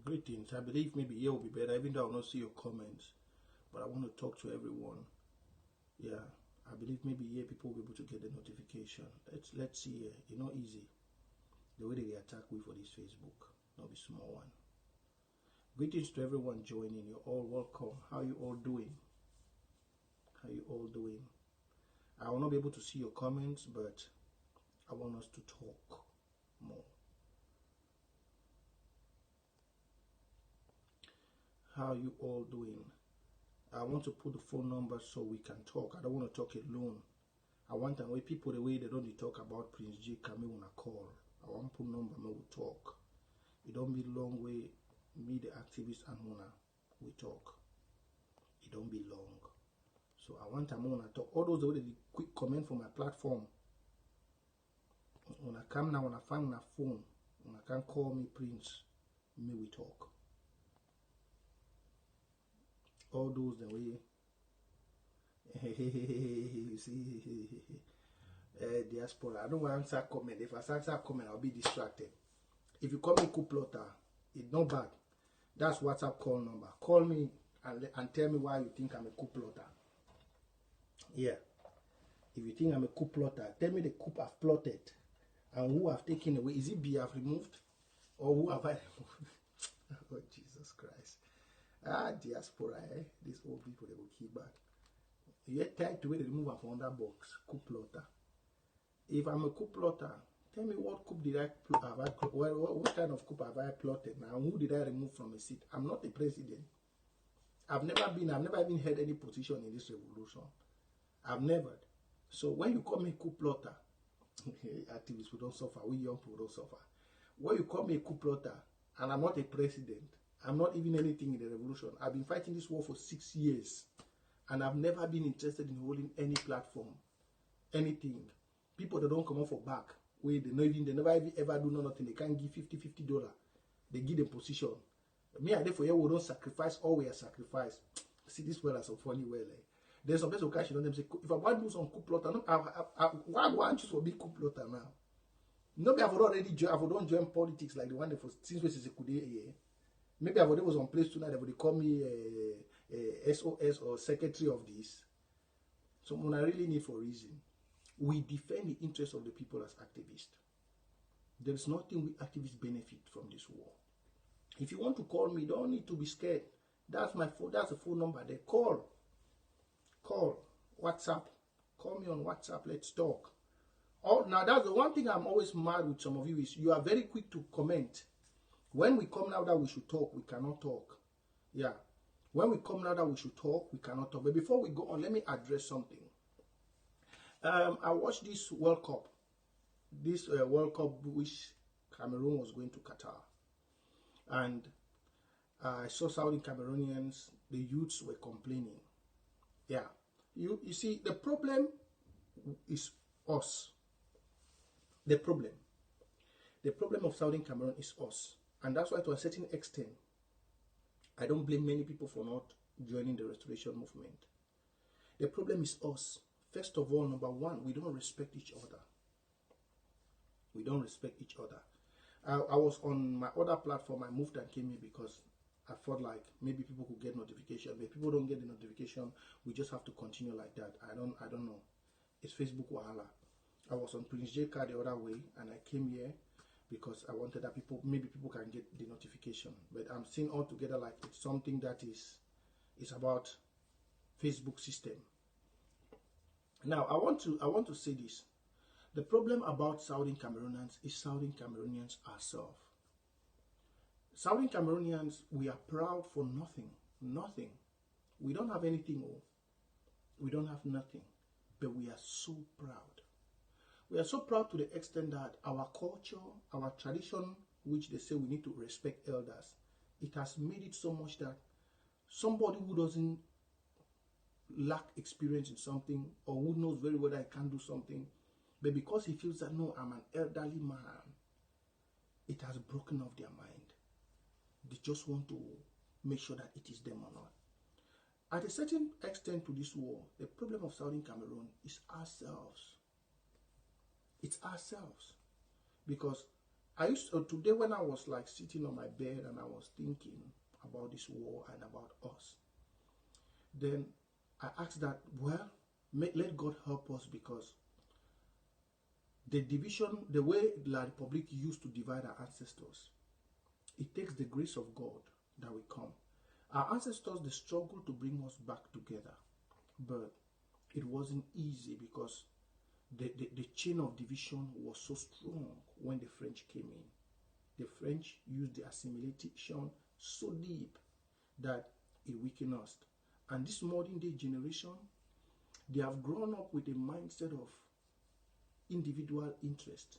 Greetings. I believe maybe here will be better, even though I will not see your comments. But I want to talk to everyone. Yeah, I believe maybe here people will be able to get the notification. Let's see here. It's not easy. The way they attack we for this Facebook. Not be small one. Greetings to everyone joining. You're all welcome. How you all doing? How you all doing? I will not be able to see your comments, but I want us to talk more. How you all doing? I want to put the phone number so we can talk. I don't want to talk alone. I want the way people, the way they don't talk about Prince J. Come when I call. I want to put number, we talk. It don't be long way. Me, the activist, and Mona, we talk. It don't be long. So I want to Mona talk. All those the way they quick comment from my platform. When I come now, when I find my phone, when I can call me Prince, me we talk. All those the way you see diaspora. I don't want to answer comment. If I answer comment, I'll be distracted. If you call me coup plotter, it's not bad. That's WhatsApp call number. Call me and tell me why you think I'm a coup plotter. Yeah. If you think I'm a coup plotter, tell me the coup I've plotted and who I've taken away. Is it B I've removed or who have I removed? Oh Jesus Christ. Diaspora, these old people, they will keep back. You get tied to where they remove from under box, coup plotter. If I'm a coup plotter, tell me what coup did I plot? What kind of coup have I plotted now? Who did I remove from a seat? I'm not a president. I've never even held any position in this revolution. I've never. So when you call me coup plotter, activists who don't suffer, we young people don't suffer. When you call me a coup plotter, and I'm not a president, I'm not even anything in the revolution. I've been fighting this war for 6 years. And I've never been interested in holding any platform. Anything. People that don't come out for back. Where they never ever do nothing. They can't give $50. They give them position. Me and therefore we don't sacrifice all we are sacrificed. See this world as a funny way. Like. There's some people who catch on them say, if I want to do some coup plotter, why want you to be coup plotter now? Nobody have already join politics like the one that for since we is a coup here. Maybe I was on place tonight, they would call me SOS or secretary of this. So when I really need for reason, we defend the interests of the people as activists. There is nothing we activists benefit from this war. If you want to call me, don't need to be scared. That's my phone. That's the phone number. They call, WhatsApp. Call me on WhatsApp. Let's talk. Oh, now that's the one thing I'm always mad with some of you is you are very quick to comment. When we come now that we should talk, we cannot talk. Yeah. When we come now that we should talk, we cannot talk. But before we go on, let me address something. I watched this World Cup. This World Cup which Cameroon was going to Qatar. And I saw Saudi Cameroonians, the youths were complaining. Yeah. You see, the problem is us. The problem of Southern Cameroon is us. And that's why to a certain extent, I don't blame many people for not joining the restoration movement. The problem is us. First of all, number one, we don't respect each other. We don't respect each other. I was on my other platform. I moved and came here because I felt like maybe people could get notification. But if people don't get the notification, we just have to continue like that. I don't know. It's Facebook Wahala. I was on Prince J. CARR the other way, and I came here because I wanted that maybe people can get the notification. But I'm seeing altogether like it's something that is about Facebook system. Now I want to say this. The problem about Southern Cameroonians is Southern Cameroonians ourselves. Southern Cameroonians, we are proud for nothing. Nothing. We don't have anything. We don't have nothing. But we are so proud. We are so proud to the extent that our culture, our tradition, which they say we need to respect elders, it has made it so much that somebody who doesn't lack experience in something or who knows very well that I can't do something, but because he feels that, no, I'm an elderly man, it has broken off their mind. They just want to make sure that it is them or not. At a certain extent to this war, the problem of Southern Cameroon is ourselves. It's ourselves. Because I used to, today when I was like sitting on my bed and I was thinking about this war and about us, then I asked that, well, let God help us, because the division, the way La Republic used to divide our ancestors, it takes the grace of God that we come. Our ancestors, they struggled to bring us back together, but it wasn't easy because the chain of division was so strong when the French came in. The French used the assimilation so deep that it weakened us. And this modern day generation, they have grown up with a mindset of individual interest.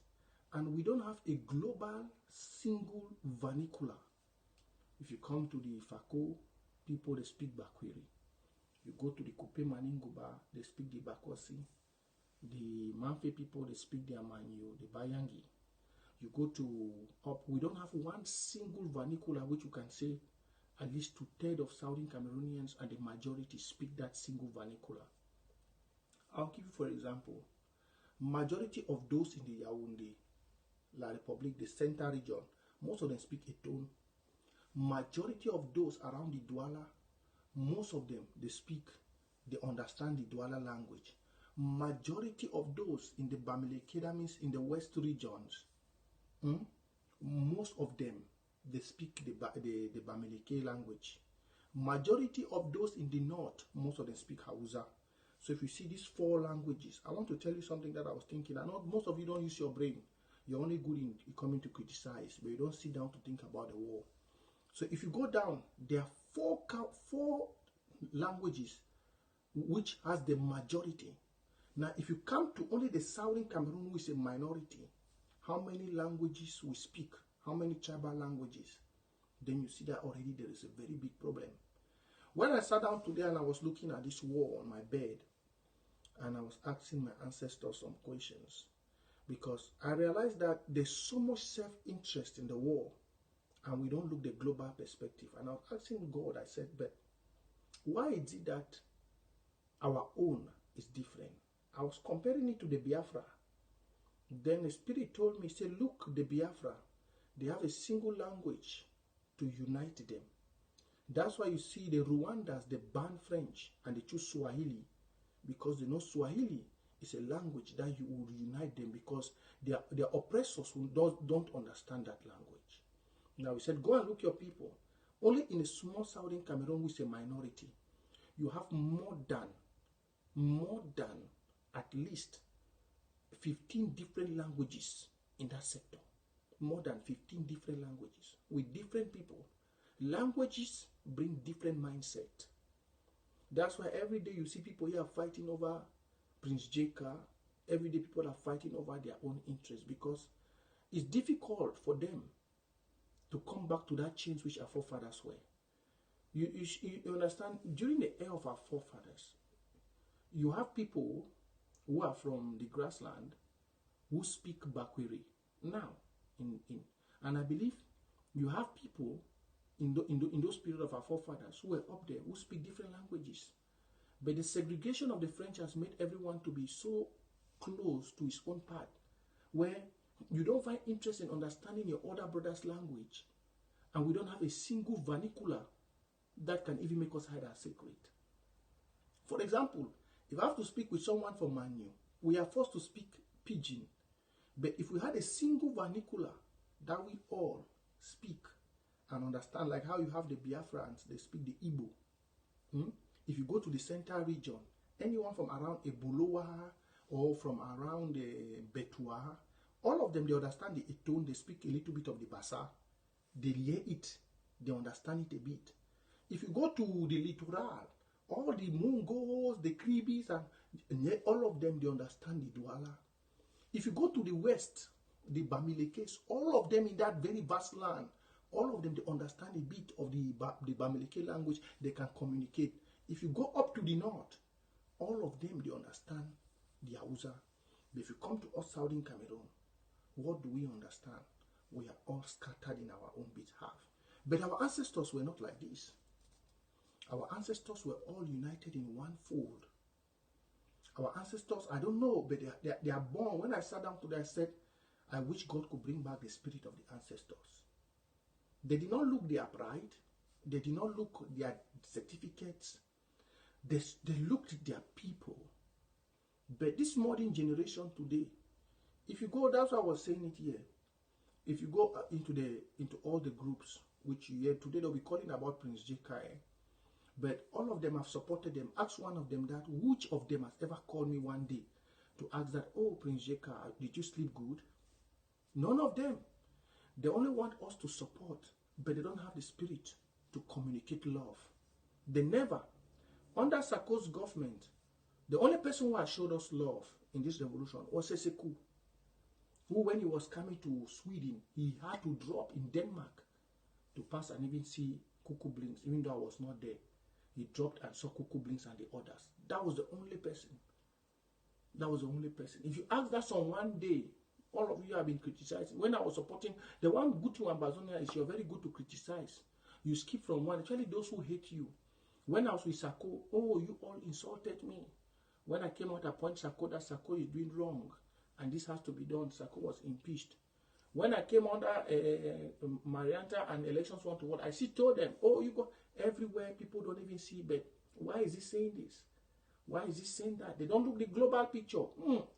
And we don't have a global single vernacular. If you come to the Fako people, they speak Bakwiri. You go to the Kupe Maninguba, they speak the Bakosi. The Manfe people, they speak the Amanyo, the Bayangi. You go to up, we don't have one single vernacular which you can say at least 2/3 of Southern Cameroonians and the majority speak that single vernacular. I'll give you, for example, majority of those in the Yaoundé, La Republique, the center region, most of them speak Eton. Majority of those around the Douala, most of them, they understand the Douala language. Majority of those in the Bamileke, that means in the west regions, most of them, they speak the Bamileke language. Majority of those in the north, most of them speak Hausa. So if you see these 4 languages, I want to tell you something that I was thinking. I know most of you don't use your brain. You're only good in coming to criticize, but you don't sit down to think about the war. So if you go down, there are 4 languages which has the majority. Now, if you come to only the Southern Cameroon, which is a minority, how many languages we speak, how many tribal languages, then you see that already there is a very big problem. When I sat down today and I was looking at this war on my bed, and I was asking my ancestors some questions, because I realized that there's so much self-interest in the war, and we don't look the global perspective. And I was asking God, I said, but why is it that our own is different? I was comparing it to the Biafra. Then the Spirit told me, say, look, the Biafra, they have a single language to unite them. That's why you see the Rwandans, they ban French and they choose Swahili, because they know Swahili is a language that you will unite them, because their oppressors who don't understand that language. Now we said, go and look your people. Only in a small Southern Cameroon, which is a minority, you have more than at least 15 different languages in that sector. More than 15 different languages with different people. Languages bring different mindset. That's why every day you see people here fighting over Prince Jaka. Every day people are fighting over their own interests, because it's difficult for them to come back to that chains which our forefathers were. You understand? During the era of our forefathers, you have people who are from the grassland who speak Bakwiri now. And I believe you have people in those periods of our forefathers who were up there who speak different languages. But the segregation of the French has made everyone to be so close to his own part, where you don't find interest in understanding your other brother's language, and we don't have a single vernacular that can even make us hide our secret. For example, if I have to speak with someone from Manu, we are forced to speak Pidgin. But if we had a single vernacular that we all speak and understand, like how you have the Biafrans, they speak the Igbo. If you go to the central region, anyone from around Ebolowa or from around Betua, all of them, they understand the Eton, they speak a little bit of the Bassa, they hear it, they understand it a bit. If you go to the littoral, all the Mungos, the Kribis, and all of them, they understand the Douala. If you go to the west, the Bamilekes, all of them in that very vast land, all of them, they understand a bit of the Bamileke language, they can communicate. If you go up to the north, all of them, they understand the Hausa. But if you come to us, Southern Cameroon, what do we understand? We are all scattered in our own behalf. But our ancestors were not like this. Our ancestors were all united in one fold. Our ancestors, I don't know, but they are born. When I sat down today, I said, I wish God could bring back the spirit of the ancestors. They did not look their pride. They did not look their certificates. They looked at their people. But this modern generation today, if you go, that's why I was saying it here. If you go into all the groups, which you hear today, they'll be calling about Prince CARR. But all of them have supported them. Ask one of them that, which of them has ever called me one day to ask that, oh, Prince CARR, did you sleep good? None of them. They only want us to support, but they don't have the spirit to communicate love. They never. Under Sarkozy's government, the only person who has showed us love in this revolution was Seseku, who, when he was coming to Sweden, he had to drop in Denmark to pass and even see Cuckoo Blinks, even though I was not there. He dropped and saw Cuckoo Blinks and the others. That was the only person. That was the only person. If you ask that on one day, all of you have been criticizing. When I was supporting, the one good thing about Bazonia is you're very good to criticize. You skip from one, especially those who hate you. When I was with Sarko, oh, you all insulted me. When I came out, I pointed Sarko that Sarko is doing wrong, and this has to be done. Sarko was impeached. When I came under Marianta and elections went to what, I still told them, oh, you go everywhere, people don't even see, but why is he saying this? Why is he saying that? They don't look the global picture.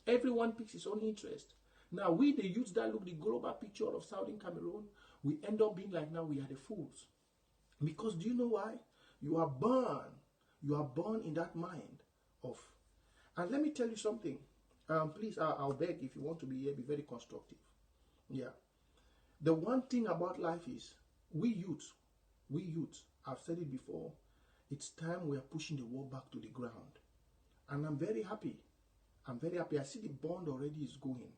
Everyone picks his own interest. Now, we, the youths that look the global picture of Southern Cameroon, we end up being like, now we are the fools. Because do you know why? You are born. You are born in that mind of. And let me tell you something. Please, I'll beg, if you want to be here, be very constructive. Yeah. The one thing about life is, we youths, I've said it before, it's time we are pushing the war back to the ground. And I'm very happy. I'm very happy. I see the bond already is going.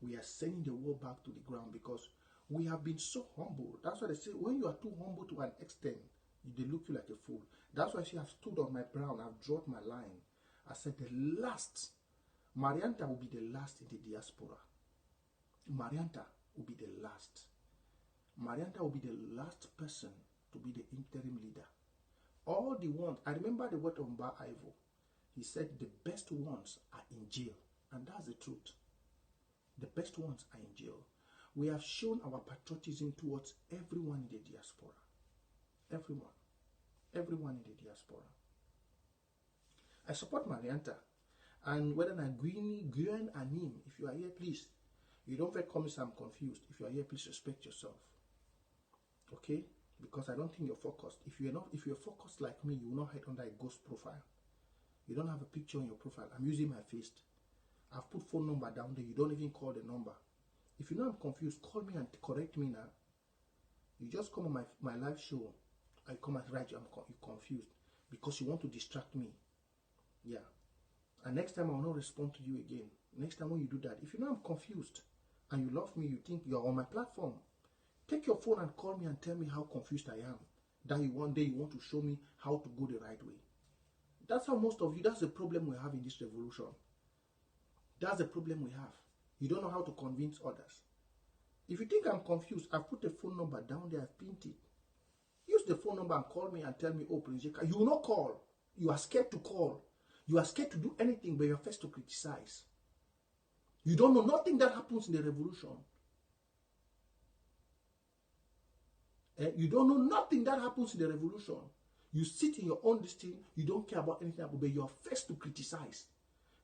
We are sending the war back to the ground because we have been so humble. That's why they say, when you are too humble to an extent, they look you like a fool. That's why she has stood on my ground. I've dropped my line. I said the last, Marianta will be the last in the diaspora. Marianta will be the last. Marianta will be the last person to be the interim leader. All the ones, I remember the word of Mba Ivo. He said the best ones are in jail. And that's the truth. The best ones are in jail. We have shown our patriotism towards everyone in the diaspora. Everyone. Everyone in the diaspora. I support Marianta. And whether Guen and him, if you are here, please, you don't feel come I'm confused. If you are here, please respect yourself. Okay? Because I don't think you're focused. If you're focused like me, you will not hide under a ghost profile. You don't have a picture on your profile. I'm using my face. I've put phone number down there. You don't even call the number. If you know I'm confused, call me and correct me now. You just come on my live show. I come and write you, you're confused. Because you want to distract me. Yeah. And next time I will not respond to you again. Next time when you do that, if you know I'm confused and you love me, you think you're on my platform, take your phone and call me and tell me how confused I am. That one day you want to show me how to go the right way. That's how most of you, that's the problem we have in this revolution. That's the problem we have. You don't know how to convince others. If you think I'm confused, I've put the phone number down there, I've pinned it. Use the phone number and call me and tell me, oh, Prince CARR. You will not call. You are scared to call. You are scared to do anything, but you're first to criticize. You don't know nothing that happens in the revolution. You don't know nothing that happens in the revolution. You sit in your own listing, you don't care about anything, but you're first to criticize.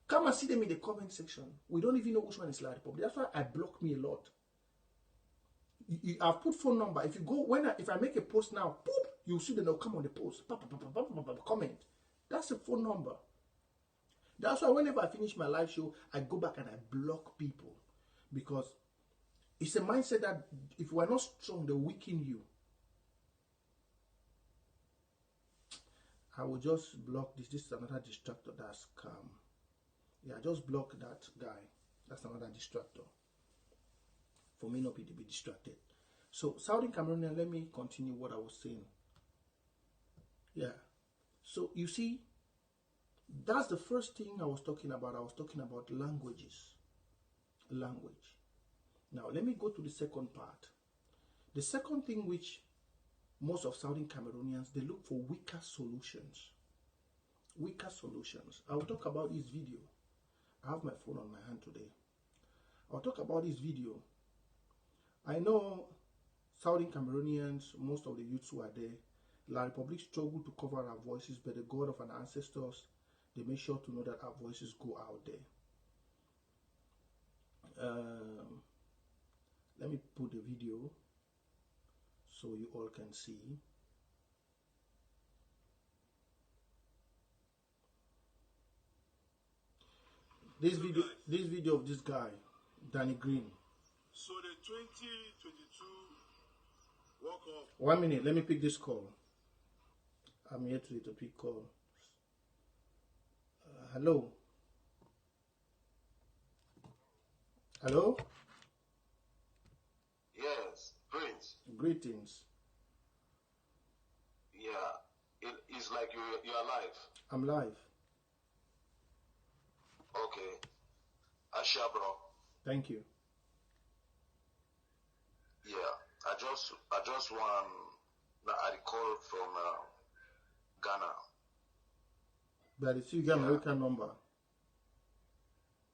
Come and see them in the comment section. We don't even know which one is La Republic. That's why I block me a lot. I've put phone number. If you go, if I make a post now, boop, you'll see them, they'll come on the post. Comment. That's the phone number. That's why whenever I finish my live show, I go back and I block people. Because it's a mindset that if we are not strong, they'll weaken you. I will just block this. This is another distractor. That's calm. Yeah, just block that guy. That's another distractor. For me not to be distracted. So, Southern Cameroonian, let me continue what I was saying. Yeah. So, you see, that's the first thing I was talking about. I was talking about languages. Language. Now, let me go to the second part. The second thing which most of Southern Cameroonians, they look for weaker solutions. Weaker solutions. I'll talk about this video. I have my phone on my hand today. I'll talk about this video. I know Southern Cameroonians, most of the youths who are there, La Republic struggle to cover our voices, but the God of our ancestors, they make sure to know that our voices go out there. Let me put the video so you all can see. This video of this guy, Danny Green. So the 2022 World Cup. 1 minute, let me pick this call. I'm here to pick call. Hello. Hello. Yes, Prince. Greetings. Yeah, it's like you're alive. I'm live. Okay. Asha, bro. Thank you. Yeah, I just want I recall from Ghana. But it's you got American number.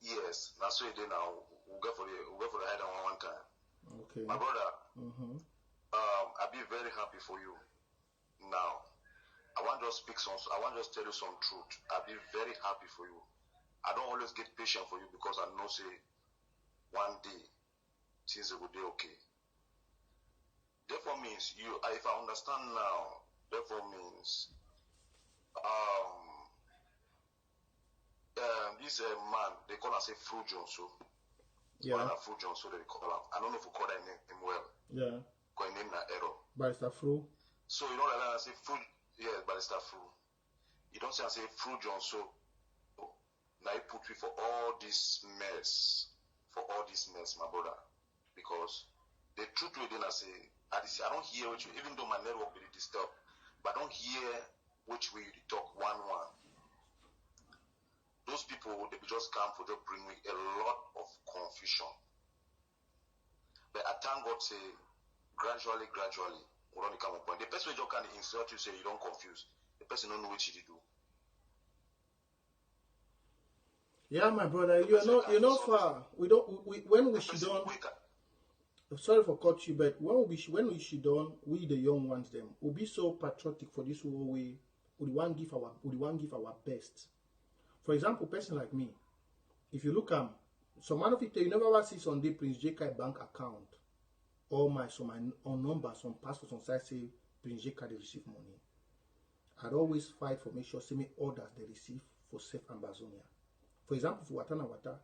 Yes, that's what you now. We'll go for the head one time. Okay. My brother. I'll be very happy for you. Now, I want to just tell you some truth. I'll be very happy for you. I don't always get patient for you because I know say one day things will be okay. Therefore means you, if I understand now, therefore means this man, they call him say Fru Johnson. Yeah. Fru Johnson they call him. I don't know if we call that name well. Yeah. Because name na error. Barrister Fru. So you know that I say Fru, yeah, Barrister Fru. You don't say I say Fru Johnson. Now you put me for all this mess, my brother, because the truth within I say, I don't hear which, even though my network will be disturbed, but I don't hear which way you talk one. Those people, they just come for to bring me a lot of confusion. But I thank God say, gradually, we don't come up. The person who can insult you say you don't confuse. The person don't know what you do. Yeah, my brother, you're not far. When we should done. Sorry for cut you, but when we should done, we the young ones them will be so patriotic for this whole way. We want give our best. For example, person like me, if you look some man of it, you never ever see Sunday Prince JK bank account or my number, some passport on site say Prince JK they receive money. I'd always fight for make sure say me orders they receive for safe Ambazonia. For example, for Watana Wata,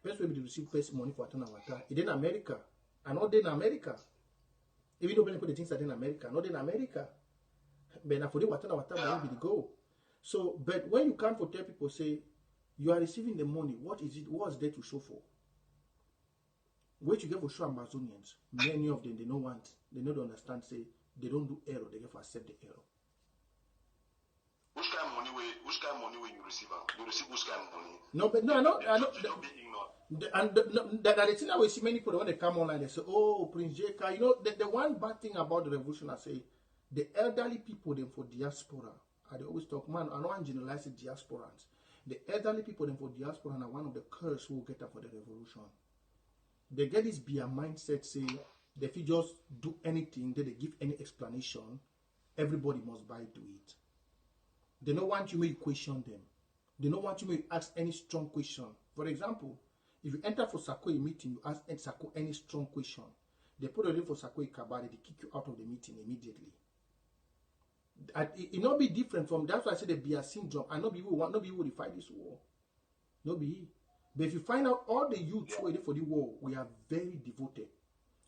best way to receive best money for Watana Wata, it's in America. And not in America. Even though the things are in America, not in America. But for the Watana Wata, maybe the go. So, but when you come for tell people say you are receiving the money, what is it? What's there to show for? What you get for show Amazonians, many of them they don't want, they don't understand, say they don't do error, they get for accept the error. Which kind of money will you receive? You receive which kind of money? No, but no, I know. Don't be ignored. And the thing I will see many people when they come online, they say, "Oh, Prince JK." You know, the one bad thing about the revolution, I say, the elderly people them for diaspora. They always talk, man. I don't want to generalize the diasporans. The elderly people them for diaspora are one of the curse who will get up for the revolution. They get this beer mindset, say, that if you just do anything, that they give any explanation, everybody must buy to it. They don't want you to question them. They don't want you to ask any strong question. For example, if you enter for Sako meeting, you ask Sako any strong question. They put a name for Sako Kabare, they kick you out of the meeting immediately. It not be different from that's why I say the beer syndrome. And not be will fight this war. Not be. But if you find out all the youths who are there for the war, we are very devoted.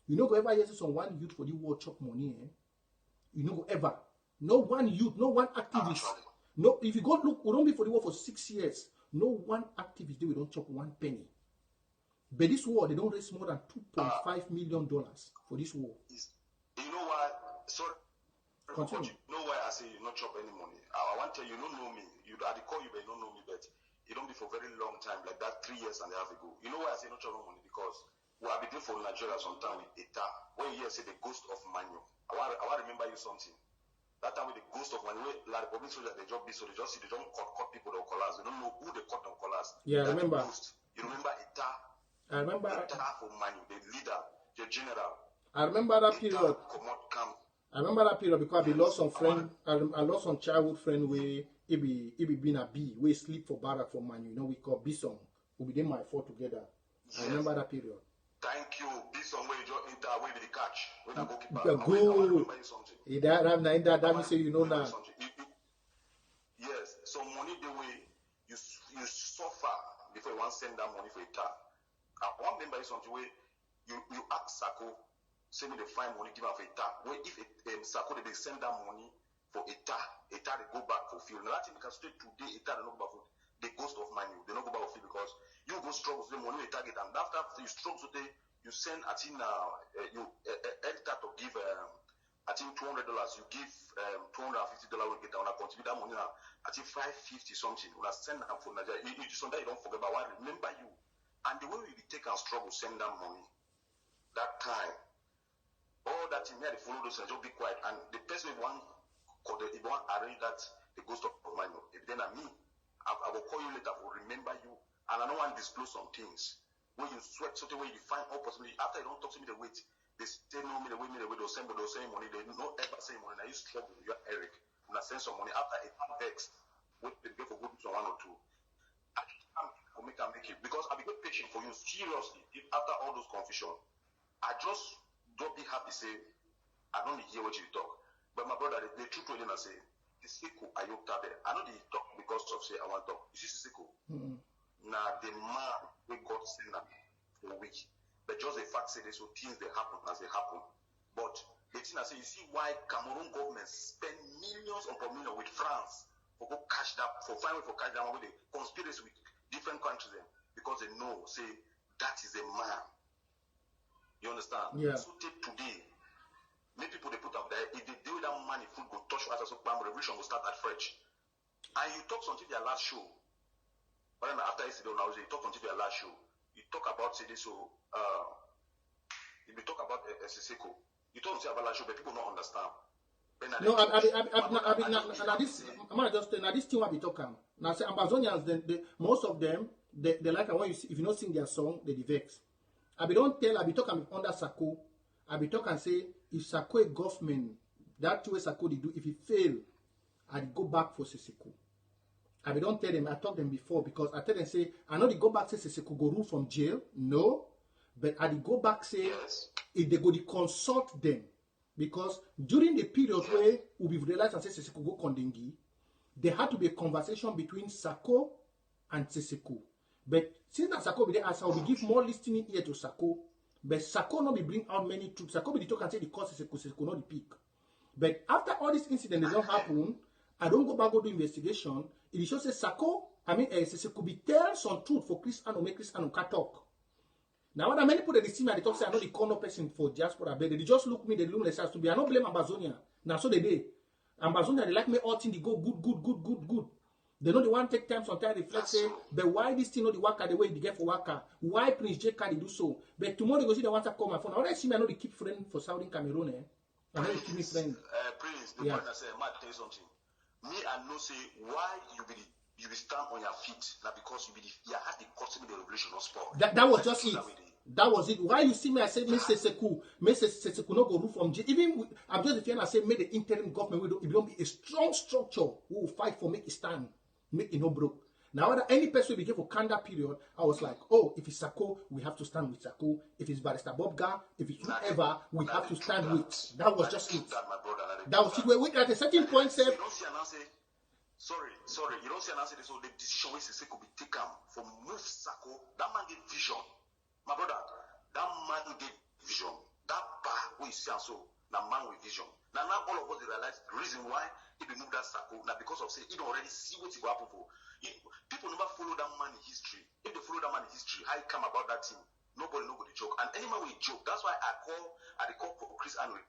You know, go ever hear some one youth for the war chop money, eh? You know, ever. No one youth, no one activist. No, if you go look, we don't be for the war for 6 years. No one activist there, we don't chop one penny. But this war, they don't raise more than $2.5 million for this war. You know why? Sorry. Continue. You know why I say you not chop any money? I want to tell you, you don't know me. I call you, but you don't know me. But you don't be for a very long time, like that 3 years and a half ago. You know why I say not chop money? Because we have been doing for Nigeria sometime with ETA. When you hear say the ghost of Manu, I want to remember you something. That time with the ghost of Manu, La Republic soldiers, they just be so they don't cut people that collapse. They don't know who they cut them collapse. Yeah, I remember. You remember ETA? I remember. For money, the leader, the general. I remember that period. I remember that period because I lost some friend. I lost some childhood friend where it be been a B. We sleep for barrack for money. You know, we call B song. We be my four together. Yes. I remember that period. Thank you. B song where you just enter away with the catch. When I go keep back. Good. That means you know now. Yes. So money the way you suffer before you want to send that money for a tar. I want remember something where you ask Sako, send me the fine money, give her for a tar. Where if Sako they send that money for a tar they go back for fuel. Now that thing because today a tar they not go back for the ghost of money. They not go back for fuel because you go struggle with the money they target and after you struggle with you send I think you enter to give I think $200 you give $250 we get down and contribute that money now I think $550 something when I send them for Nigeria you sometimes you don't forget but I remember you. And the way we take and struggle, send them money, that time, all that thing, they follow those and just be quiet. And the person want arrange that the ghost of money. If then me, I will call you later, I will remember you. And I don't want to disclose some things. When you sweat, so the way you find all possibility. After you don't talk to me the weight, they say no me the way, they'll send money. They don't ever say money. Now you struggle, you're Eric. When I send some money, after it vex, wait, they go for good to one or two. Make it because I'll be very patient for you seriously. If after all those confusion, I just don't be happy say I don't hear what you talk. But my brother, the truth told him and say, Siseko Ayotabe. I know they talk because of say I want to talk. You see Siseko? Now the man we got sent for a week. But just the fact say this so things they happen as they happen. But the thing I say, you see why Cameroon government spend millions upon millions with France for go cash that for finally for cash that one with the conspiracy with different countries because they know say that is a man. You understand? Yeah. So take today, many people they put up there. If they do that money, food go touch us as a revolution will start at fresh. And you talk until their last show. But then after yesterday, now you talk until their last show. You talk about say this so if you talk about Siseko, you talk until about last show, but people don't understand. No, this thing I be talking. Now say Amazonians, most of them, they like when you see, if you not sing their song, they vex. I be talking under Sako. I be talking say if Sako a government, that way Sako they do. If he fail, I go back for Siseko. I be don't tell them. I talk them before because I tell them say I know they go back say Siseko go rule from jail. No, but I go back say if they go to consult them. Because during the period where we realized and say Siseko go Kondengi, there had to be a conversation between Sako and Siseko. But since that Sako be there, as I will give more listening ear to Sako, but Sako not be bring out many truths. Sako be the talk and say the cause Siseko not the peak. But after all this incident they don't happen, I don't go back go do investigation. It is just say Siseko be tell some truth for Chris Ano make Chris Ano can talk. Now, when many people they see me, they talk say I know the corner person for diaspora, but they just look me, they look themselves to be. I don't blame Amazonia. Now, so they do. Amazonia, they like me all thing, they go good. They know they want to take time, sometimes reflect, say, but why this thing not the worker the way they get for worker? Why Prince J. they do so? But tomorrow they go see they want to call my phone. Now, when I see me, I know they keep friend for Southern Cameroon, I know they keep me friend. Prince, the point I say, I might tell you something. Me, I know say, why you be stand on your feet now because you had the custom of the revolution of sport. That was just it. That was it. Why you see me, I say, Mr. Sekou no go rule from jail. Even I'm just the I say, make the interim government it don't be a strong structure who will fight for make it stand, make it no broke. Now, any person we give for Kanda period, I was like, oh, if it's Sako, we have to stand with Sako. If it's Barrister Bobga, if it's whoever, we have to stand with. That was just it. That was it. Wait, at a certain point, say. Sorry. You don't see an answer. So the decision where Siseko could be taken for move Sako, that man get vision. My brother, that man get vision. That bar where you see and so, that man with vision. Now all of us realize the reason why he moved that Sako. Now because of say he don't already see what he will happen for. People never follow that man in history. If they follow that man in history, how he come about that thing? Nobody joke. And any man will joke. That's why I call for Chris Henry.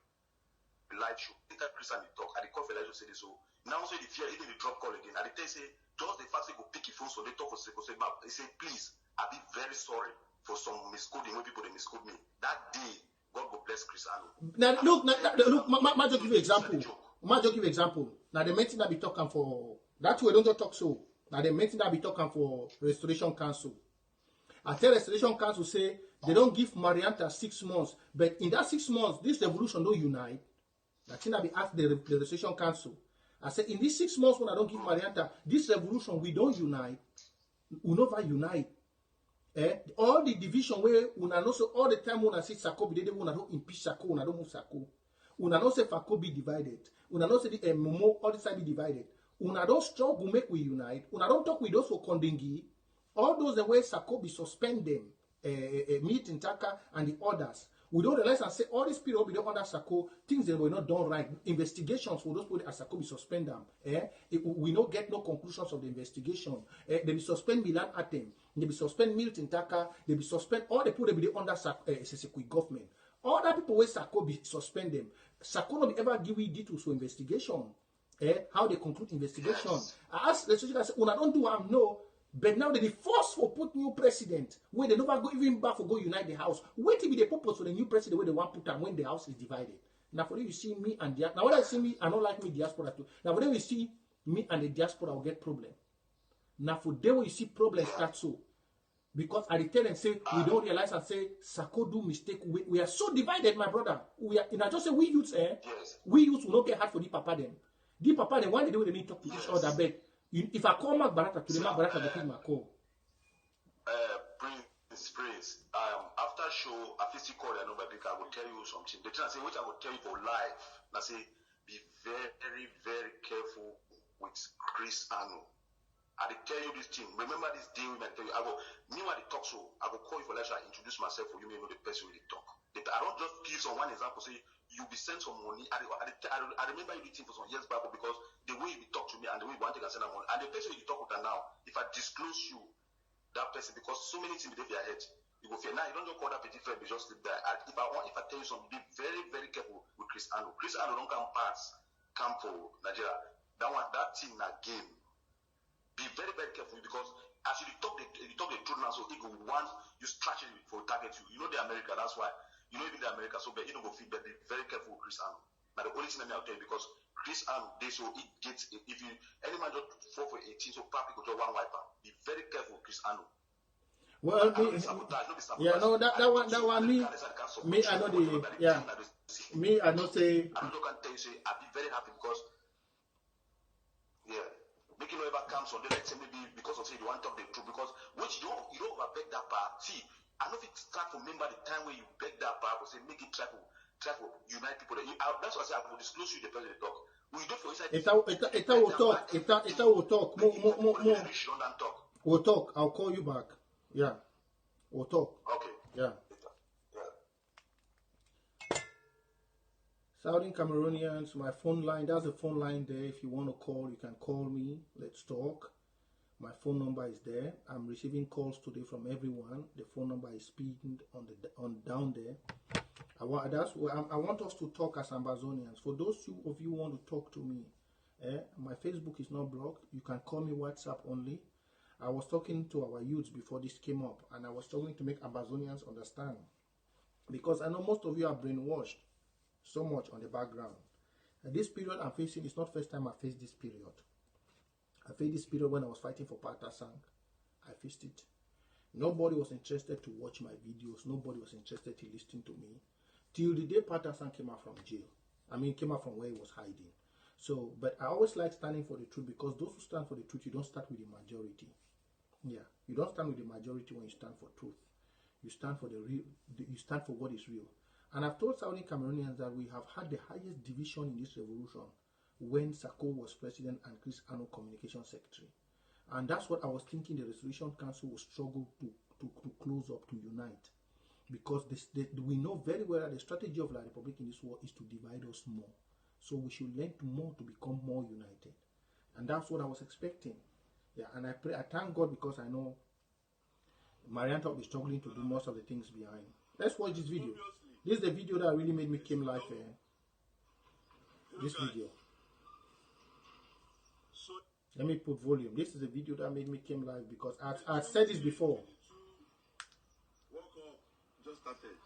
Live show. Later Chris and talk. I call for live show say this so. Now say the fear, even the drop call again. And they say, just the fact they go pick your phone so they talk for Seko say, they say, please, I'll be very sorry for some miscoding when people they miscode me. That day, God will bless Chris Ano. Now look, ma just give you example. Ma just give you example. Now the meeting that be talking for that way don't talk so. Now the meeting that be talking for Restoration Council. I tell Restoration Council say they don't give Marianta 6 months, but in that 6 months, this revolution don't unite. That's thing I be asked the Restoration Council. I said in these 6 months when I don't give Marianta this revolution, we don't unite. We never unite. All the division where una know so all the time when I see Sako be they una don't impeach Sako, una don't move Sako. Una know say Fako be divided. Una know say the Momo all the side be divided. Una don't struggle make we unite. Una don't talk with those for Kondingi. All those the way Sako be suspend them, Meet in Taka and the others. We don't realize and say all this period we don't under Sako, things that were not done right. Investigations for those people as Sako be suspend them. We don't get no conclusions of the investigation. They be suspend Milan Atem, they be suspend Milton Taka, they be suspend all the people that be under Sesekui government. All that people where Sako be suspend them. Sako not be ever give you details for investigation. How they conclude investigation. I ask the social say, "Una don't do no." But now they be forced for put new president where they never go even back for go unite the house. Wait till be the purpose for the new president where they want put them when the house is divided. Now for you see me and now when I see me, I don't like me diaspora too. Now for them you see me and the diaspora will get problem. Now for them when you see problem start so. Because I tell them say we don't realize and say Sako do mistake. We are so divided, my brother. We are and I just say we youths we youths will not get hard for the papa them. The papa them one day they need to talk to each other but if I call Mark Barata to the Mark Barata will pick my call. Prince. After show, after you call the number, I will tell you something. The thing I say, which I will tell you for life, I say, be very, very careful with Chris Ano. I will tell you this thing. Remember this day when I tell you, me when I talk so, I will call you for lecture, introduce myself for you may know the person really talk. I don't just give some one example, say, you be sent some money. I remember you did thing for some years back because the way you talk to me and the way you want to send them money and the person you talk with her now, if I disclose you, that person, because so many things in your head, you go fear. Now you don't just call that petit frère, you just sleep there. If I tell you something, be very, very careful with Chris Ano. Chris Ano don't come for Nigeria. That thing again. Be very, very careful because as you talk the truth now, so it go one, you stretch it for target you. You know the America, that's why. You know even the America, so but you don't go feel, but be very careful with Chris Ano. Now the only thing I'll tell you because Chris Ano, they so it gets if you any man just fall for 18, so probably go to one wiper. Be very careful with Chris Ano. Well, yeah, no, that one me, I know the me, I know say. I don't can tell you say I'll be very happy because make you know ever comes on the let's say maybe because of say you want to talk the truth because which you don't beg that part. See, I know if it start to remember the time when you beg that part or say make it try to unite people. That's what I say I will disclose you the person they talk. We do for inside. It will talk. More. We'll talk. I'll call you back. Yeah. We'll talk. Okay. Yeah. Southern Cameroonians, my phone line, there's a phone line there. If you want to call, you can call me. Let's talk. My phone number is there. I'm receiving calls today from everyone. The phone number is pinned on down there. I want us to talk as Ambazonians. For those of you who want to talk to me, my Facebook is not blocked. You can call me WhatsApp only. I was talking to our youths before this came up, and I was struggling to make Ambazonians understand. Because I know most of you are brainwashed so much on the background. And this period I'm facing is not first time I faced this period. I faced this period when I was fighting for Patriotism. I faced it. Nobody was interested to watch my videos. Nobody was interested to listen to me. Till the day Patriotism came out from jail. Came out from where he was hiding. So, but I always like standing for the truth because those who stand for the truth, you don't start with the majority. Yeah, you don't stand with the majority when you stand for truth. You stand for the real. You stand for what is real. And I've told Southern Cameroonians that we have had the highest division in this revolution when Sako was president and Chris Ano communication secretary. And that's what I was thinking the Restoration Council will struggle to close up, to unite. Because we know very well that the strategy of La Republic in this war is to divide us more. So we should learn more to become more united. And that's what I was expecting. Yeah, and I thank God because I know Marianta will be struggling to do most of the things behind. Let's watch this video. This is the video that really made me came live. This video. Let me put volume. This is the video that made me came live because I said this before. Just started.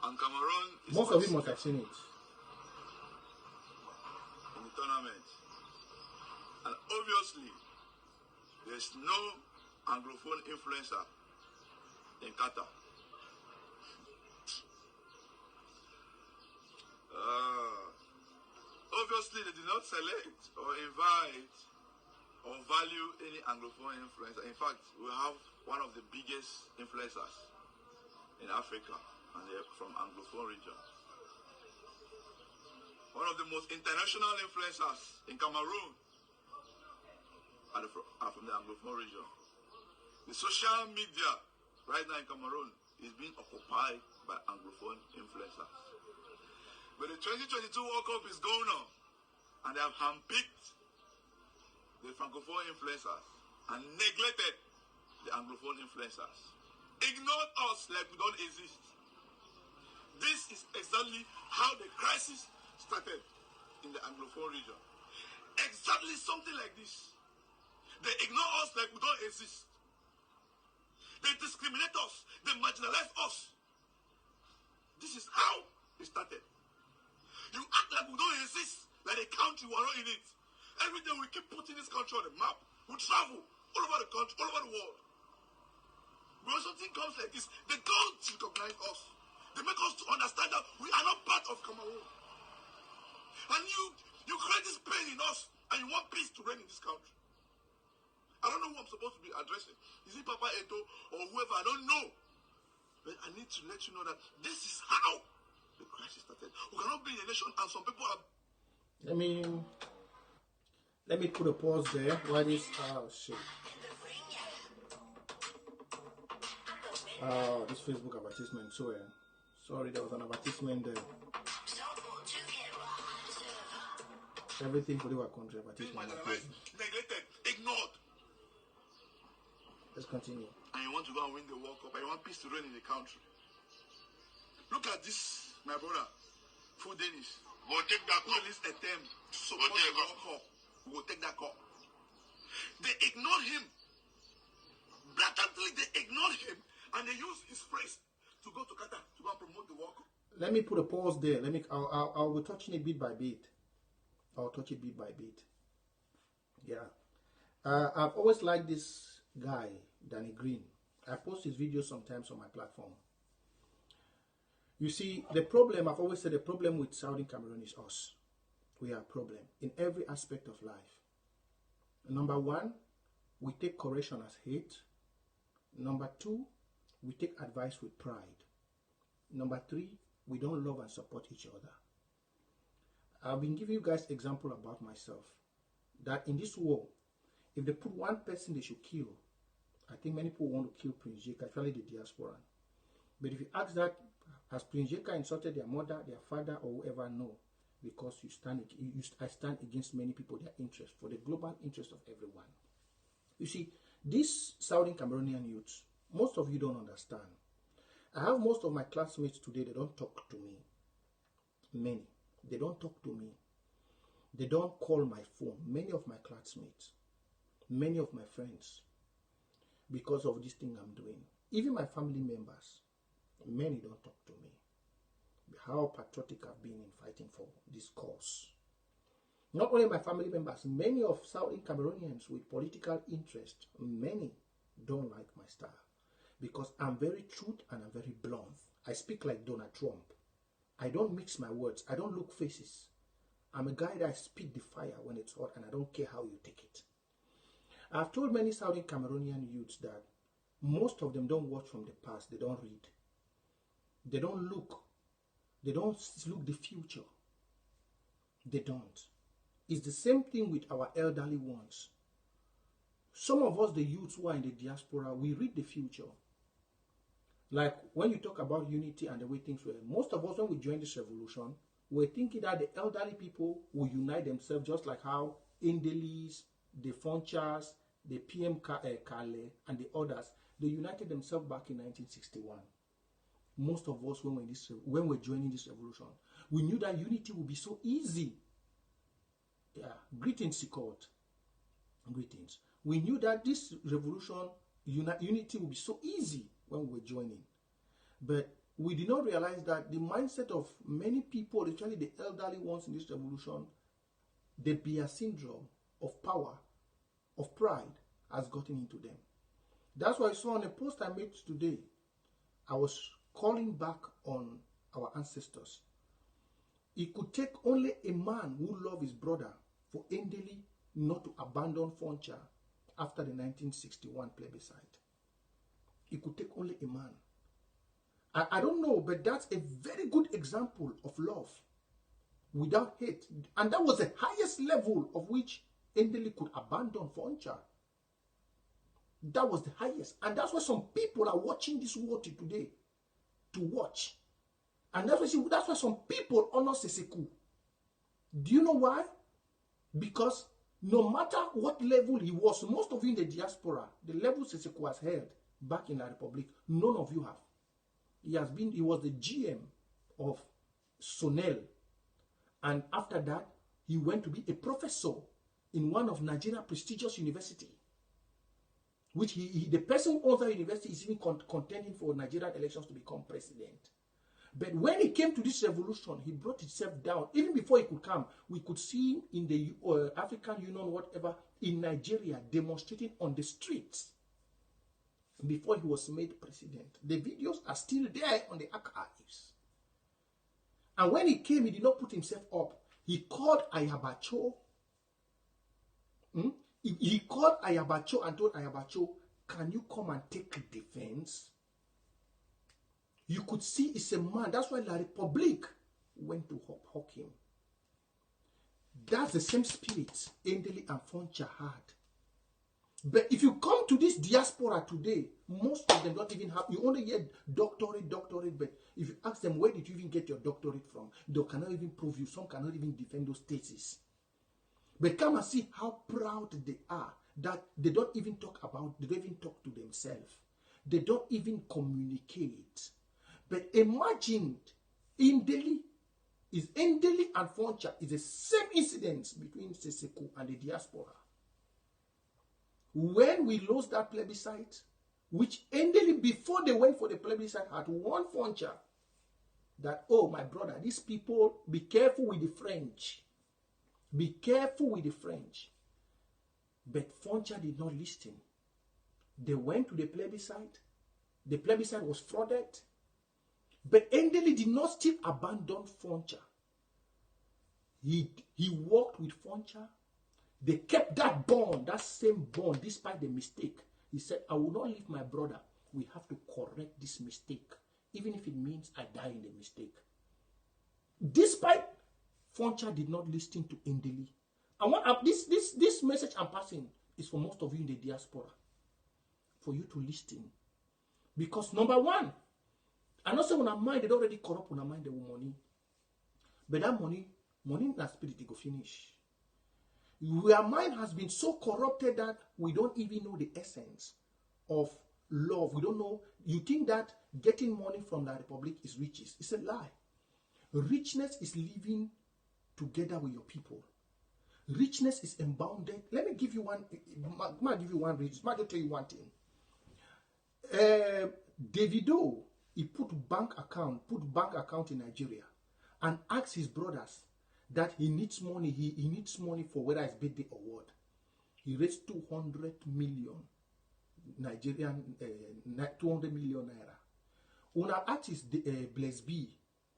And Cameroon is most of you must have seen it. In the tournament. And obviously, there's no Anglophone influencer in Qatar. Obviously, they did not select or invite or value any Anglophone influencer. In fact, we have one of the biggest influencers in Africa, and they're from Anglophone region. One of the most international influencers in Cameroon are from the Anglophone region. The social media right now in Cameroon is being occupied by Anglophone influencers. But the 2022 World Cup is going on, and they have handpicked the Francophone influencers and neglected the Anglophone influencers. Ignored us like we don't exist. This is exactly how the crisis started in the Anglophone region. Exactly something like this. They ignore us like we don't exist. They discriminate us. They marginalize us. This is how it started. You act like we don't exist, like a country, we're not in it. Every day we keep putting this country on the map. We travel all over the country, all over the world. But when something comes like this, they don't recognize us. They make us to understand that we are not part of Cameroon. And you create this pain in us, and you want peace to reign in this country. I don't know who I'm supposed to be addressing. Is it Papa Eto or whoever? I don't know. But I need to let you know that this is how the crisis started. We cannot be in a nation, and some people are. Let me put a pause there. Why this? Oh shit. This Facebook advertisement. Sorry, there was an advertisement there. Everything for the country advertisement. Neglected, ignored. Let's continue. And you want to go and win the World Cup, and you want peace to reign in the country. Look at this, my brother. Full Dennis. We'll take that cup. This attempt to support the World Cup. We will take that cup. They ignored him. Blatantly, they ignored him, and they used his phrase to go to Qatar to go and promote the World Cup. Let me put a pause there. I'll be touching it bit by bit. I'll touch it bit by bit. Yeah. I've always liked this guy, Danny Green. I post his videos sometimes on my platform. You see, the problem, I've always said the problem with Southern Cameroon is us. We are a problem in every aspect of life. Number one, we take correction as hate. Number two, we take advice with pride. Number three, we don't love and support each other. I've been giving you guys example about myself. That in this war, if they put one person they should kill, I think many people want to kill Prince Jeka, especially the diaspora. But if you ask that, has Prince Jeka insulted their mother, their father, or whoever? No. Because I stand against many people, their interest, for the global interest of everyone. You see, these Southern Cameroonian youths, most of you don't understand. I have most of my classmates today, they don't talk to me. Many. They don't talk to me. They don't call my phone. Many of my classmates, many of my friends, because of this thing I'm doing. Even my family members, many don't talk to me. How patriotic I've been in fighting for this cause. Not only my family members, many of Southern Cameroonians with political interest, many don't like my style. Because I'm very truth and I'm very blunt. I speak like Donald Trump. I don't mix my words. I don't look faces. I'm a guy that I spit the fire when it's hot and I don't care how you take it. I've told many Southern Cameroonian youths that most of them don't watch from the past. They don't read. They don't look. They don't look the future. They don't. It's the same thing with our elderly ones. Some of us, the youths who are in the diaspora, we read the future. Like when you talk about unity and the way things were, most of us when we joined this revolution, we're thinking that the elderly people will unite themselves just like how Indelis, the Fonchas, the PM Kale, and the others, they united themselves back in 1961. Most of us, when we're joining this revolution, we knew that unity would be so easy. Yeah, greetings, Sikot. Greetings. We knew that this revolution, unity would be so easy when we were joining. But we did not realize that the mindset of many people, especially the elderly ones in this revolution, the Bia syndrome of power, of pride, has gotten into them. That's why I saw on a post I made today, I was calling back on our ancestors. It could take only a man who loved his brother for Ndeli not to abandon Foncha after the 1961 plebiscite. It could take only a man. I don't know, but that's a very good example of love without hate. And that was the highest level of which Ndeli could abandon Foncha. That was the highest. And that's why some people are watching this war today to watch. And that's why some people honor Seseku. Do you know why? Because no matter what level he was, most of you in the diaspora, the level Seseku has held back in the Republic, none of you have. He was the GM of Sonel. And after that, he went to be a professor in one of Nigeria's prestigious university. Which the person who owns that university is even contending for Nigerian elections to become president. But when he came to this revolution, he brought himself down. Even before he could come, we could see him in the African Union, whatever, in Nigeria, demonstrating on the streets before he was made president. The videos are still there on the archives. And when he came, he did not put himself up. He called Ayabacho. He called Ayabacho and told Ayabacho, can you come and take defense? You could see it's a man. That's why La Republique went to hawk him. That's the same spirit Ndeli and Foncha had. But if you come to this diaspora today, most of them don't even have, you only hear doctorate, but if you ask them, where did you even get your doctorate from? They cannot even prove you. Some cannot even defend those theses. But come and see how proud they are that they don't even talk to themselves. They don't even communicate. But imagine Ndeli and Foncha is the same incident between Seseku and the diaspora. When we lost that plebiscite, which Ndeli, before they went for the plebiscite, had warned Foncha that, oh, my brother, these people, be careful with the French. Be careful with the French. But Foncha did not listen. They went to the plebiscite. The plebiscite was frauded. But Ndeli did not still abandon Foncha. He worked with Foncha. They kept that bond, that same bond, despite the mistake. He said, I will not leave my brother. We have to correct this mistake, even if it means I die in the mistake. Despite Foncha did not listen to Ndeli. And this message I'm passing is for most of you in the diaspora. For you to listen. Because number one, I know say when our mind, they don't already corrupt when our mind, they will money. But that money in that spirit, it go finish. Our mind has been so corrupted that we don't even know the essence of love. We don't know. You think that getting money from the Republic is riches. It's a lie. Richness is living together with your people. Richness is unbounded. Let me give you one. I'll give you one reason. I'll tell you one thing. Davido, he put bank account in Nigeria and asked his brothers that he needs money. He needs money for whether his birthday or what. He raised 200 million Nigerian 200 million naira. Una artist Blaise B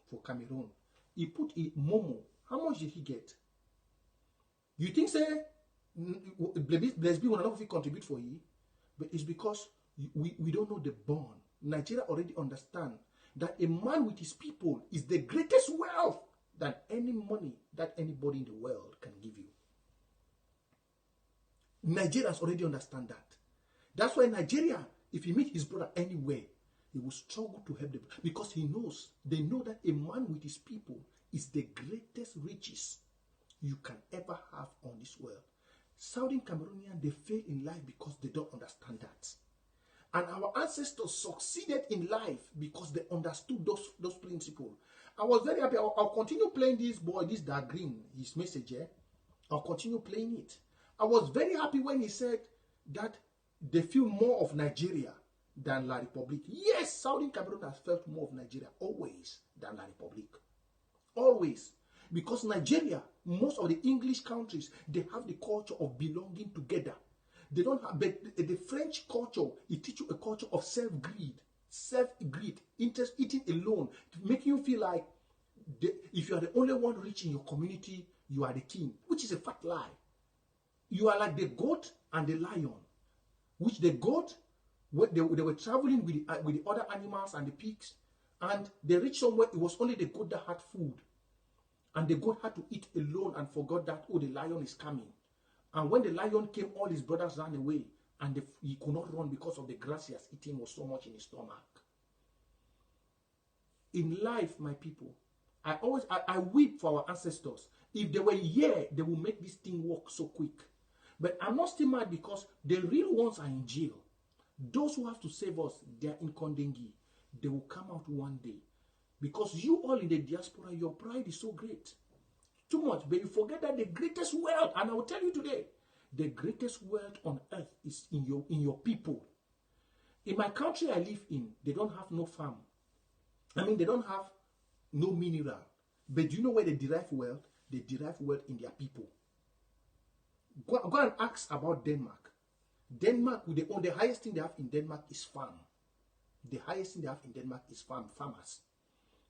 for Cameroon. He put a Momo. How much did he get? You think say Blaise B will not contribute for you, but it's because we don't know the bond. Nigeria already understand that a man with his people is the greatest wealth than any money that anybody in the world can give you. Nigerians already understand that. That's why Nigeria, if he meet his brother anywhere, he will struggle to help them because they know that a man with his people is the greatest riches you can ever have on this world. Southern Cameroonians, they fail in life because they don't understand that. And our ancestors succeeded in life because they understood those principles. I was very happy. I'll continue playing this dark green, his message. I'll continue playing it. I was very happy when he said that they feel more of Nigeria than La Republique. Yes, Southern Cameroon has felt more of Nigeria always than La Republique. Always. Because Nigeria, most of the English countries, they have the culture of belonging together. They don't have, but the French culture, it teaches you a culture of self-greed, interest, eating alone, to make you feel like if you are the only one rich in your community, you are the king, which is a fat lie. You are like the goat and the lion, which the goat, they were traveling with the other animals and the pigs, and they reached somewhere, it was only the goat that had food. And the goat had to eat alone and forgot that, oh, the lion is coming. And when the lion came, all his brothers ran away, and he could not run because of the grass he was eating was so much in his stomach. In life, my people, I weep for our ancestors. If they were here, they will make this thing work so quick. But I'm not still mad because the real ones are in jail. Those who have to save us, they are in Kondengi. They will come out one day. Because you all in the diaspora, your pride is so great. Too much. But you forget that the greatest wealth, and I will tell you today, the greatest wealth on earth is in your people. In my country I live in, they don't have no farm. I mean, they don't have no mineral. But do you know where they derive wealth? They derive wealth in their people. Go and ask about Denmark. Denmark, the highest thing they have in Denmark is farm. The highest thing they have in Denmark is farmers.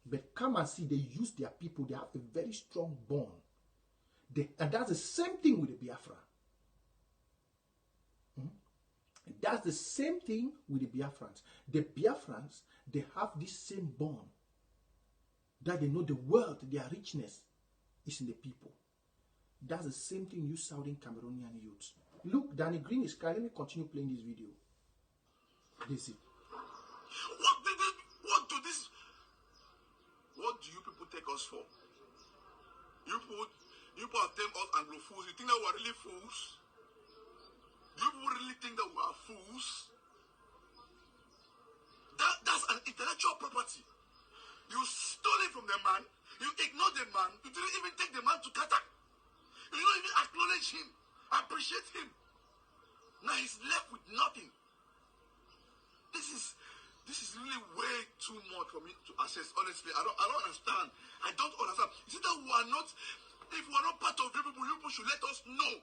But come and see, they use their people. They have a very strong bond. And that's the same thing with the Biafra. That's the same thing with the Biafrans. The Biafrans, they have this same bond. That they know the wealth, their richness is in the people. That's the same thing you Southern Cameroonian youths. Look, Danny Green is crying. Let me continue playing this video. Listen. What do you people take us for? You people have termed us Anglo-fools. You think that we are really fools? Do you people really think that we are fools? That's an intellectual property. You stole it from the man. You ignored the man. You didn't even take the man to Qatar. You don't even acknowledge him, appreciate him. Now he's left with nothing. This is really way too much for me to assess. Honestly, I don't understand. I don't understand. You see that we are not, if we are not part of you people should let us know.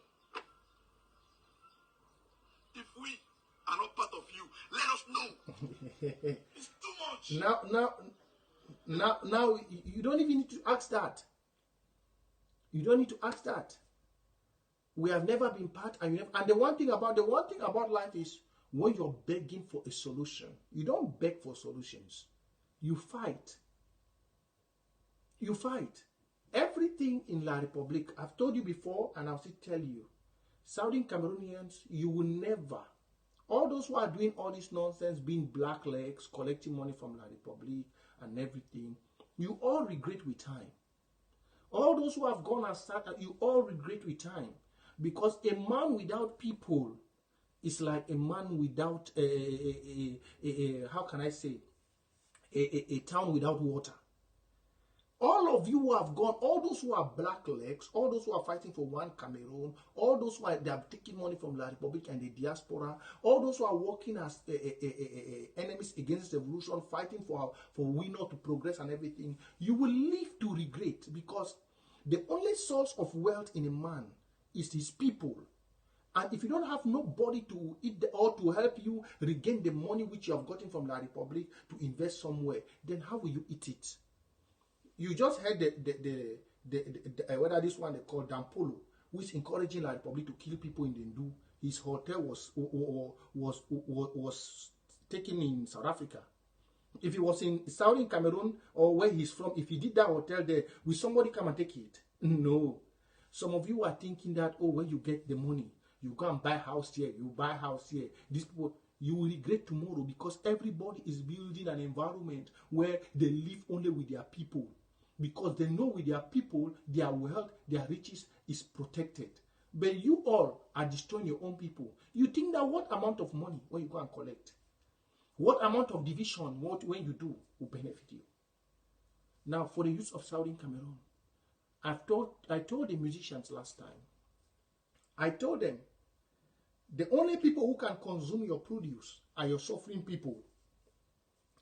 If we are not part of you, let us know. It's too much. Now, you don't even need to ask that. You don't need to ask that. We have never been part, and the one thing about life is when you're begging for a solution, you don't beg for solutions. You fight. You fight. Everything in La Republique, I've told you before, and I'll still tell you, Southern Cameroonians, you will never. All those who are doing all this nonsense, being black legs, collecting money from La Republique and everything, you all regret with time. All those who have gone and started, you all regret with time. Because a man without people is like a man without, how can I say, a town without water. All of you who have gone, all those who are black legs, all those who are fighting for one Cameroon, all those who are taking money from La Republique and the diaspora, all those who are working as enemies against revolution, fighting for we not to progress and everything, you will live to regret, because the only source of wealth in a man is his people. And if you don't have nobody to eat or to help you regain the money which you have gotten from La Republique to invest somewhere, then how will you eat it? You just heard whether this one they call Dampolo, who is encouraging La Republique to kill people in Dendu. His hotel was taken in South Africa. If he was in Southern Cameroon or where he's from, if he did that hotel there, will somebody come and take it? No. Some of you are thinking that, oh, when you get the money, you go and buy a house here, you buy a house here. These people, you will regret tomorrow, because everybody is building an environment where they live only with their people. Because they know with their people, their wealth, their riches is protected. But you all are destroying your own people. You think that what amount of money when you go and collect? What amount of division, when you do, will benefit you? Now, for the use of Southern Cameroon, I told the musicians last time, I told them, the only people who can consume your produce are your suffering people.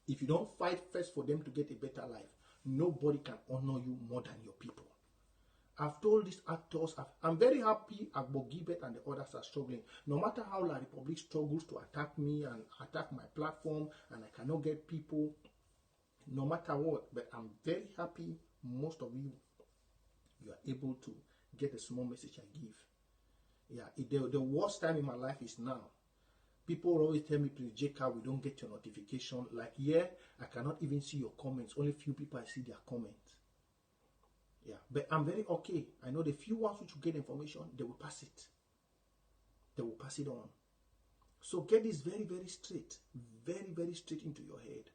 If you don't fight first for them to get a better life, nobody can honor you more than your people. I've told these actors, I'm very happy Agbo Gilbert and the others are struggling. No matter how La Republic struggles to attack me and attack my platform, and I cannot get people, no matter what, but I'm very happy most of you are able to get a small message I give. Yeah, the worst time in my life is now. People always tell me, please, JCARR, we don't get your notification. Like, yeah, I cannot even see your comments. Only few people I see their comments. Yeah, but I'm very okay. I know the few ones which will get information, they will pass it. They will pass it on. So get this very, very straight. Very, very straight into your head.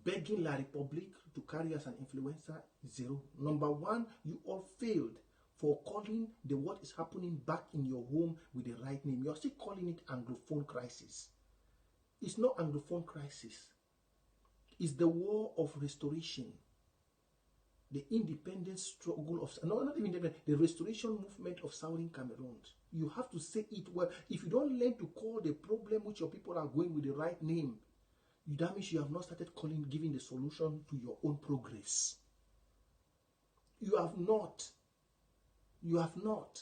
Begging La Republic to carry as an influencer, 0. Number 1, you all failed for calling what is happening back in your home with the right name. You're still calling it Anglophone crisis. It's not Anglophone crisis. It's the war of restoration. The independence struggle of, no, not even independence, the restoration movement of Southern Cameroon. You have to say it well. If you don't learn to call the problem which your people are going with the right name, that means you have not started giving the solution to your own progress. You have not. You have not.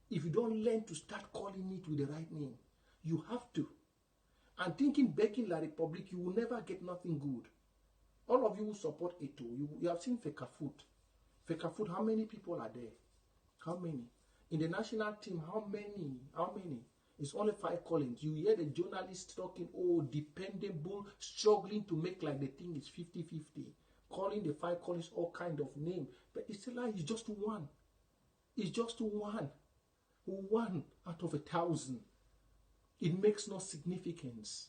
If you don't learn to start calling it with the right name, you have to. And thinking begging La Republic, you will never get nothing good. All of you who support Eto, you have seen Fekafoot. Fekafoot, how many people are there? How many? In the national team, how many? How many? It's only 5 callings. You hear the journalists talking, oh, dependable, struggling to make like the thing is 50-50. Calling the 5 callings all kind of name. But it's a lie, it's just one. It's just one. One out of 1,000. It makes no significance.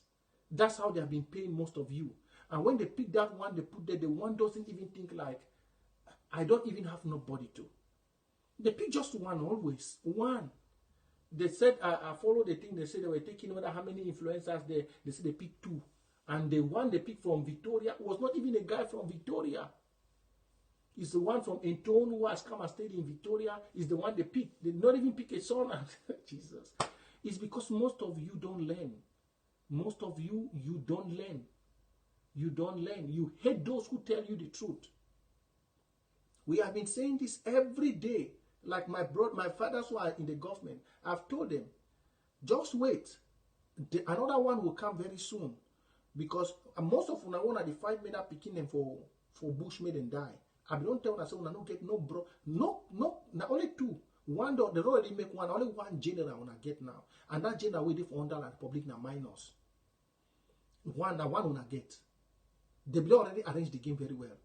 That's how they have been paying most of you. And when they pick that one, they put there, the one doesn't even think like, I don't even have nobody to. They pick just one always. One. They said, I followed the thing, they said they were taking whether how many influencers they said they picked 2. And the one they picked from Victoria was not even a guy from Victoria. It's the one from Entone who has come and stayed in Victoria. Is the one they picked. They did not even pick a son. Jesus. It's because most of you don't learn. Most of you don't learn. You don't learn. You hate those who tell you the truth. We have been saying this every day. Like my fathers who are in the government, I've told them, just wait. Another one will come very soon. Because most of them want to fight me that picking them for Bushmade and die. I don't tell them, I don't get no bro. No, not only 2. One, they already make one, only one general when I get now. And that general will for under the Republic now minus. One when I get. They already arranged the game very well.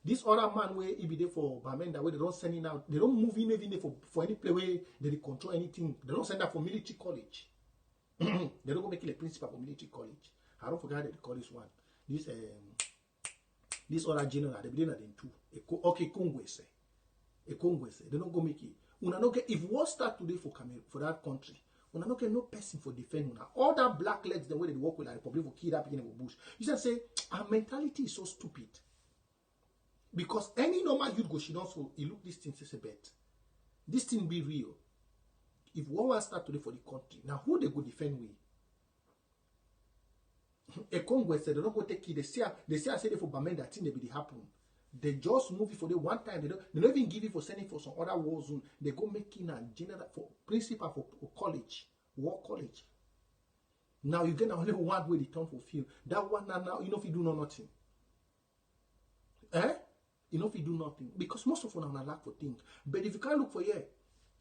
This other man where he be there for Bamenda, where they don't send him out, they don't move him even for any play where they control anything. They don't send that for military college. They don't go make it a principal for military college. I don't forget the college one. This other general, they be there in 2. Okay, Kongwese. They don't go make it. Una no get, if war start today for Cameroon, for that country, una no get no person for defend una. All that black legs, the way they work with the Republic for kidnapping of Bush. You just say, our mentality is so stupid. Because any normal youth go, she don't so, he look this thing, says a bet. This thing be real. If war will start today for the country, now who they go defend we? A Congo said they don't go take it. They say I said for Bamenda that thing they be happen. They just move it for the one time. They don't even give it for sending for some other war zone. They go making a general for principal for college, war college. Now you get only one way they turn for field. That one now you know if you do nothing. You know if you do nothing. Because most of them are lack for things. But if you can't look for here,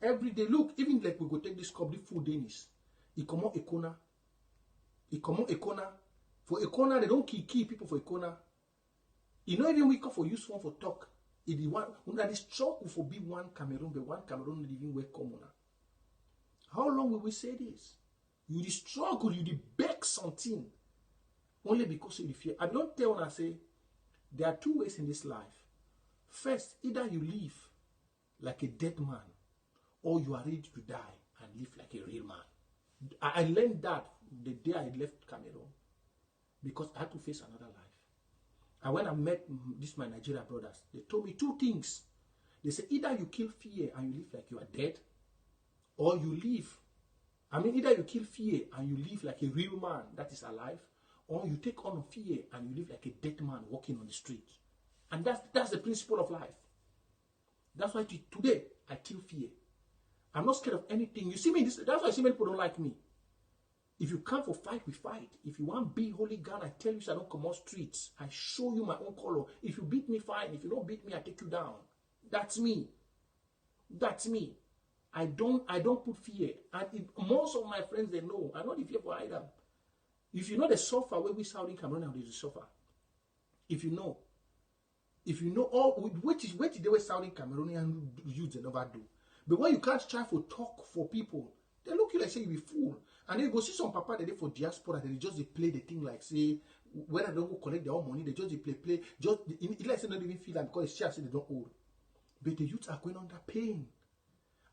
every day look, even like we go take this cup, the food Danish. It come out a corner. It come out a corner. For a corner, they don't kill people for a corner. You know even we come for use one for talk. It is one under the struggle for be one Cameroon, but one Cameroon living where common. How long will we say this? You the struggle, you the beg something. Only because you the fear. I don't tell when I say there are 2 ways in this life. First, either you live like a dead man, or you are ready to die and live like a real man. I learned that the day I left Cameroon because I had to face another life. And when I met my Nigeria brothers, they told me 2 things. They said either you kill fear and you live like you are dead, or you live. Either you kill fear and you live like a real man that is alive, or you take on fear and you live like a dead man walking on the street. And that's the principle of life. That's why today I kill fear. I'm not scared of anything. You see me, that's why I see many people don't like me. If you come for fight, we fight. If you want big holy gun, I tell you so I don't come on streets. I show you my own color. If you beat me, fine. If you don't beat me, I take you down. That's me. That's me. I don't put fear. And most of my friends, they know. I'm not the fear for either. If you know the suffer where we Saudi Cameroon, there's a suffer. If you know all which is the way Saudi Cameroonian youths they never do. But when you can't try for talk for people, they look you like say you be fool. And then you go see some papa they for diaspora, they just they play the thing like say when I don't go collect their own money, they just they play. Just it like say not even feel that because it's just say they don't owe. But the youths are going under pain.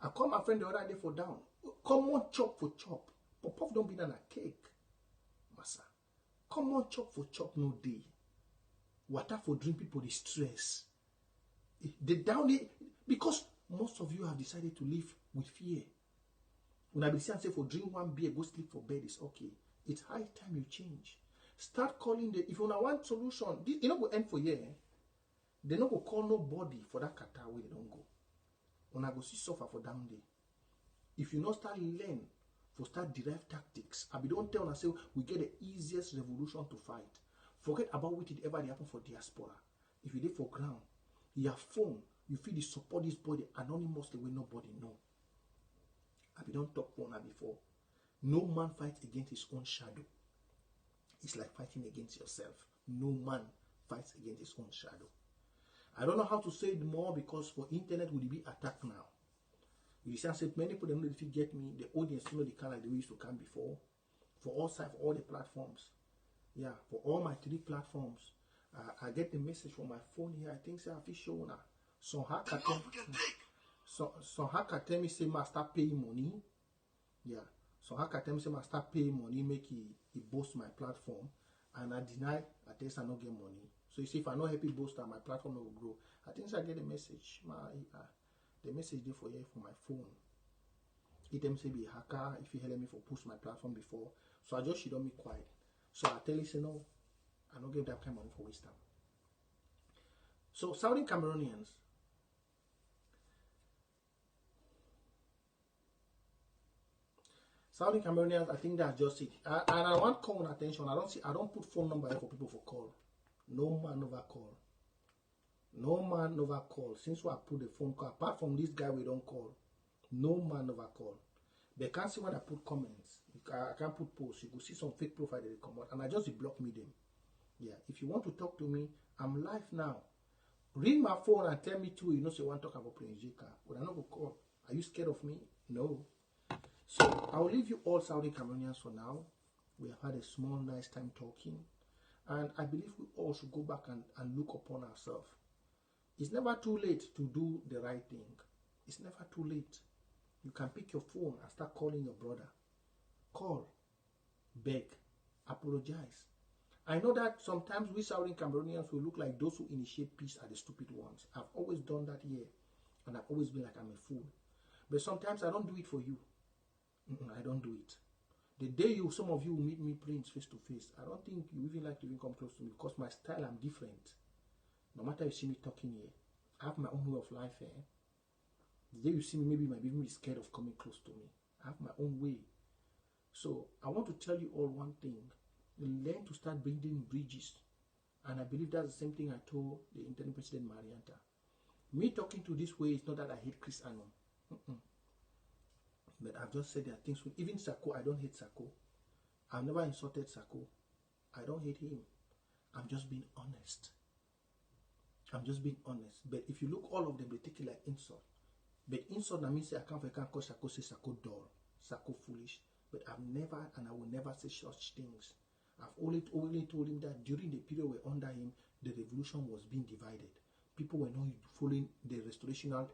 I call my friend the other day for down. Come on, chop for chop. Pop don't be done a cake. Massa. Come on, chop for chop no day. Water for drink people is stress. They down it because most of you have decided to live with fear. When I be saying say for drink one beer, go sleep for bed is okay. It's high time you change. Start calling if you want solution, you know go end for year. They not go call nobody for that kata where they don't go. When I go see suffer for down there. If you not start learn for start derive tactics, I be don't tell and say we get the easiest revolution to fight. Forget about what it ever happen for diaspora. If you did for ground, your phone, you feel the support this body anonymously when nobody know. I be don't talk one before. No man fights against his own shadow. It's like fighting against yourself. No man fights against his own shadow. I don't know how to say it more because for internet will be attacked now. You see, I said many people don't know if you get me, the audience you know the kind like they used to come before. For all sides, for all the platforms. Yeah, for all my 3 platforms. I get the message from my phone here. I think say I show now. Some hacker tell me say I start paying money. Yeah. Some hacker tell me say I start paying money, make it boost my platform. And I deny I tell I not get money. So you see, if I not happy booster, my platform will grow. I think I get a message. The message there for you for my phone. It them say be a hacker if you help me for push my platform before. So I just should not be quiet. So I tell you say no, I don't give that kind of money for waste time. So Saudi Cameroonians. I think that's just it. And I want call attention. I don't put phone number here for people for call. No man over call. No man over call. Since I put the phone call, apart from this guy we don't call. No man over call. They can't see when I put comments. I can't put posts. You could see some fake profile they come out. And I just block me them. Yeah. If you want to talk to me, I'm live now. Ring my phone and tell me too, you know, so you want to talk about Prince Jika. But I not go call. Are you scared of me? No. So I'll leave you all Saudi Cameroonians for now. We have had a small, nice time talking. And I believe we all should go back and look upon ourselves. It's never too late to do the right thing. It's never too late. You can pick your phone and start calling your brother. Call, beg, apologize. I know that sometimes we Southern Cameroonians will look like those who initiate peace are the stupid ones. I've always done that here. And I've always been like I'm a fool. But sometimes I don't do it for you. I don't do it. The day some of you meet me Prince face to face, I don't think you even like to even come close to me because my style, I'm different. No matter you see me talking here, I have my own way of life here. The day you see me, maybe you might even be scared of coming close to me. I have my own way. So I want to tell you all one thing. Learn to start building bridges. And I believe that's the same thing I told the interim president Marianta. Me talking to this way is not that I hate Chris Anon. But I've just said there are things. Even Sako, I don't hate Sako. I've never insulted Sako. I don't hate him. I'm just being honest. I'm just being honest. But if you look, all of them, they take it like insult. But insult, I mean, say I can't call Sako, say Sako dull, Sako foolish. But I've never and I will never say such things. I've only told him that during the period we're under him, the revolution was being divided. People were not following the restorational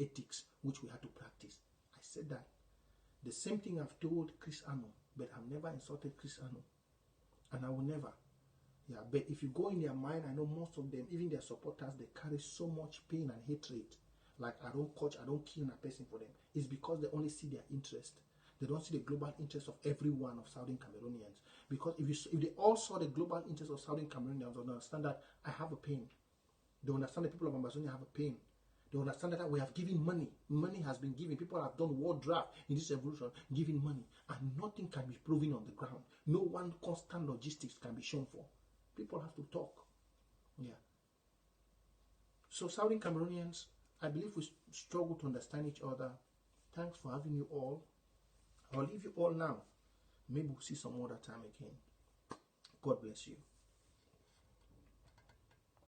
ethics which we had to practice. I said that. The same thing I've told Chris Anon, but I've never insulted Chris Anon. And I will never. Yeah, but if you go in their mind, I know most of them, even their supporters, they carry so much pain and hatred. Like I don't coach, I don't kill a person for them. It's because they only see their interest. They don't see the global interest of every one of Southern Cameroonians. Because if they all saw the global interest of Southern Cameroonians, they understand that I have a pain. They understand the people of Amazonia have a pain. They understand that we have given money. Money has been given. People have done war draft in this revolution, giving money. And nothing can be proven on the ground. No one constant logistics can be shown for. People have to talk. Yeah. So Southern Cameroonians, I believe we struggle to understand each other. Thanks for having you all. I'll leave you all now. Maybe we'll see some other time again. God bless you.